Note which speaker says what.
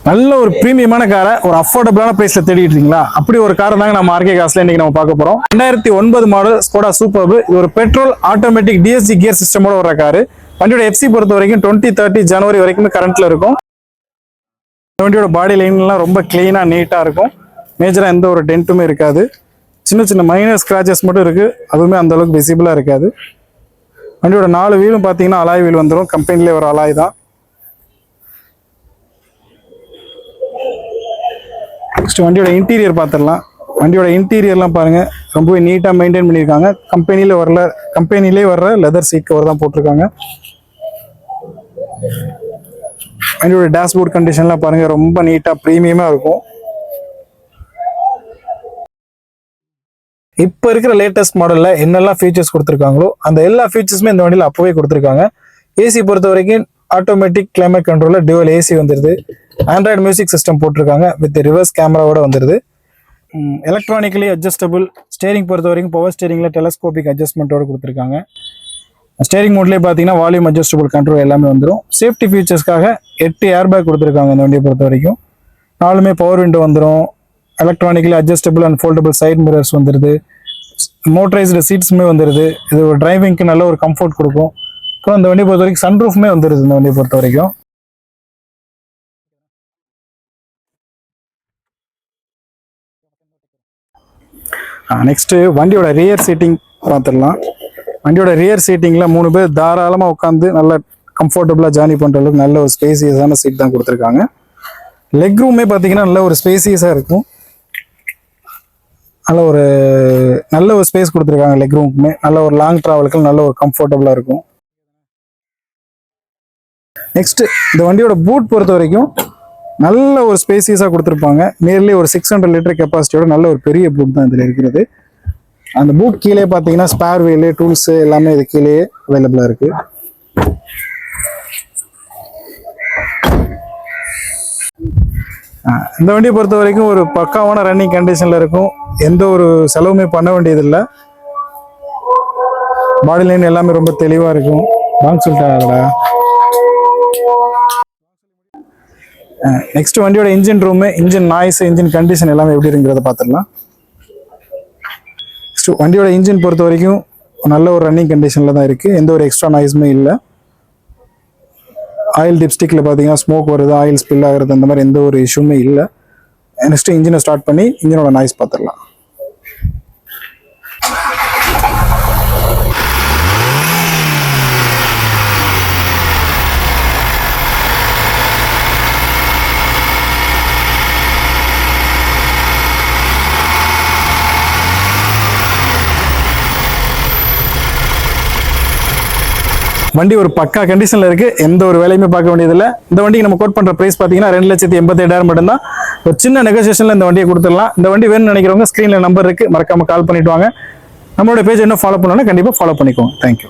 Speaker 1: நல்ல ஒரு பிரீமியமான காரை ஒரு அஃபோர்டபுளான பிரைஸ்ல தேடிட்டு இருக்கீங்களா? அப்படி ஒரு காரை தாங்க நம்ம ஆர்கே கார்ஸ்ல இன்னைக்கு நம்ம பார்க்க போறோம். 2009 மாடல் ஸ்கோடா சூப்பர்ப். இது ஒரு பெட்ரோல் ஆட்டோமேட்டிக் டிஎஸ்ஜி கியர் சிஸ்டமோட வர காரு. வண்டியோட எஃப்சி பொறுத்த வரைக்கும் 2030 ஜனவரி வரைக்கும் கரண்ட்ல இருக்கும். வண்டியோட பாடி லைன்லாம் ரொம்ப கிளீனா நீட்டா இருக்கும். மேஜரா எந்த ஒரு டென்ட்டுமே இருக்காது. சின்ன சின்ன மைனர் ஸ்கிராச்சஸ் மட்டும் இருக்கு. அதுவுமே அந்த அளவுக்கு விசிபிளா இருக்காது. வண்டியோட 4 வீலும் பாத்தீங்கன்னா அலாய் வீல் வந்துடும். கம்பெனிலே ஒரு அலாய் தான். நெக்ஸ்ட் வண்டியோட இன்டீரியர் பார்த்துடலாம். வண்டியோட இன்டீரியர்லாம் பாருங்க, ரொம்பவே நீட்டாக மெயின்டைன் பண்ணியிருக்காங்க. கம்பெனிலே வர்ற லெதர் சீட் கவர் தான் போட்டிருக்காங்க. வண்டியோட டேஷ்போர்ட் கண்டிஷன்லாம் பாருங்க, ரொம்ப நீட்டாக ப்ரீமியமாக இருக்கும். இப்போ இருக்கிற லேட்டஸ்ட் மாடலில் என்னெல்லாம் ஃபீச்சர்ஸ் கொடுத்துருக்காங்களோ அந்த எல்லா ஃபீச்சர்ஸுமே இந்த வண்டியில் அப்போவே கொடுத்துருக்காங்க. ஏசி பொறுத்த வரைக்கும் ஆட்டோமேட்டிக் கிளைமேட் கண்ட்ரோலில் டியூவல் ஏசி வந்துடுது. ஆண்ட்ராய்டு மியூசிக் சிஸ்டம் போட்டிருக்காங்க வித் ரிவர்ஸ் கேமராவோட வந்துடுது. எலக்ட்ரானிக்கலி அட்ஜஸ்டபிள் ஸ்டேரிங் பொறுத்த வரைக்கும் பவர் ஸ்டேரிங்கில் டெலஸ்கோபிக் அட்ஜஸ்ட்மெண்ட்டோட கொடுத்துருக்காங்க. ஸ்டேரிங் மோட்லேயே பார்த்தீங்கன்னா வால்யூம் அட்ஜஸ்டபிள் கண்ட்ரோல் எல்லாமே வந்துடும். சேஃப்டி ஃபீச்சர்ஸ்க்காக 8 ஏர்பேக் கொடுத்துருக்காங்க இந்த வண்டியை பொறுத்த வரைக்கும். 4மே பவர் விண்டோ வந்துடும். Electronically adjustable and foldable side mirrors வந்துடுது. மோட்டரைஸ்டு சீட்ஸுமே வந்துடுது. இது ஒரு டிரைவிங்க்கு நல்ல ஒரு கம்ஃபர்ட் கொடுக்கும். அப்புறம் இந்த வண்டியை பொறுத்த வரைக்கும் சன்ரூஃப்மே வந்துடுது இந்த வண்டியை பொறுத்த வரைக்கும். நெக்ஸ்ட் வண்டியோட ரியர் சீட்டிங் பார்த்துடலாம். வண்டியோட ரியர் சீட்டிங்ல 3 பேர் தாராளமாக உட்காந்து நல்ல கம்ஃபர்டபுளாக ஜேர்னி பண்ணுற அளவுக்கு நல்ல ஒரு ஸ்பேசியஸான சீட் தான் கொடுத்துருக்காங்க. லெக் ரூமே பார்த்தீங்கன்னா நல்ல ஒரு ஸ்பேசியஸாக இருக்கும். நல்ல ஒரு ஸ்பேஸ் கொடுத்துருக்காங்க. லெக் ரூமுக்குமே நல்ல ஒரு லாங் ட்ராவலுக்கு நல்ல ஒரு கம்ஃபர்டபுளாக இருக்கும். நெக்ஸ்ட் இந்த வண்டியோட பூட் பொறுத்த வரைக்கும் நல்ல ஒரு ஸ்பேசியஸாக கொடுத்துருப்பாங்க. நியர்லி ஒரு 600 லிட்டர் கெப்பாசிட்டியோட நல்ல ஒரு பெரிய பூட் தான் இதில் இருக்கிறது. அந்த பூட் கீழே பார்த்தீங்கன்னா ஸ்பேர் வீலு டூல்ஸு எல்லாமே இது கீழே அவைலபிளாக இருக்குது. இந்த வண்டியை பொறுத்த வரைக்கும் ஒரு பக்காவான ரன்னிங் கண்டிஷனில் இருக்கும். எந்த ஒரு செலவுமே பண்ண வேண்டியதில்லை. பாடி லைன் எல்லாமே ரொம்ப தெளிவாக இருக்கும். வாங்க சொல்லிட்டாங்கடா. நெக்ஸ்ட் வண்டியோட engine room, engine noise, engine condition எல்லாமே எப்படி இருக்குங்கிறத பார்த்துடலாம். நெக்ஸ்ட் வண்டியோட இன்ஜின் பொறுத்த வரைக்கும் நல்ல ஒரு ரன்னிங் கண்டிஷனில் தான் இருக்குது. எந்த ஒரு எக்ஸ்ட்ரா நாய்ஸுமே இல்லை. ஆயில் டிப்ஸ்டிக்கில் பார்த்தீங்கன்னா ஸ்மோக் வருது, ஆயில் ஸ்பில் ஆகுறது, அந்த மாதிரி எந்த ஒரு இஷ்யூமே இல்லை. நெக்ஸ்ட் இன்ஜினை ஸ்டார்ட் பண்ணி இன்ஜினோட நாய்ஸ் பார்த்துடலாம். வண்டி ஒரு பக்கா கண்டிஷன்ல இருக்கு. எந்த ஒரு வேலையுமே பார்க்க வேண்டியதில்லை. இந்த வண்டிக்கு நம்ம கோட் பண்ற பிரைஸ் பார்த்தீங்கன்னா 2,87,000 மட்டும்தான். ஒரு சின்ன நெகோசியேஷன்ல இந்த வண்டியை கொடுத்துடலாம். இந்த வண்டி வேணும்னு நினைக்கிறவங்க ஸ்கிரீன்ல நம்பர் இருக்கு, மறக்காம கால் பண்ணிட்டு வாங்க. நம்மளோட பேஜ் என்ன ஃபாலோ பண்ணணும்னா கண்டிப்பா ஃபாலோ பண்ணிக்கோங்க. தேங்க்யூ.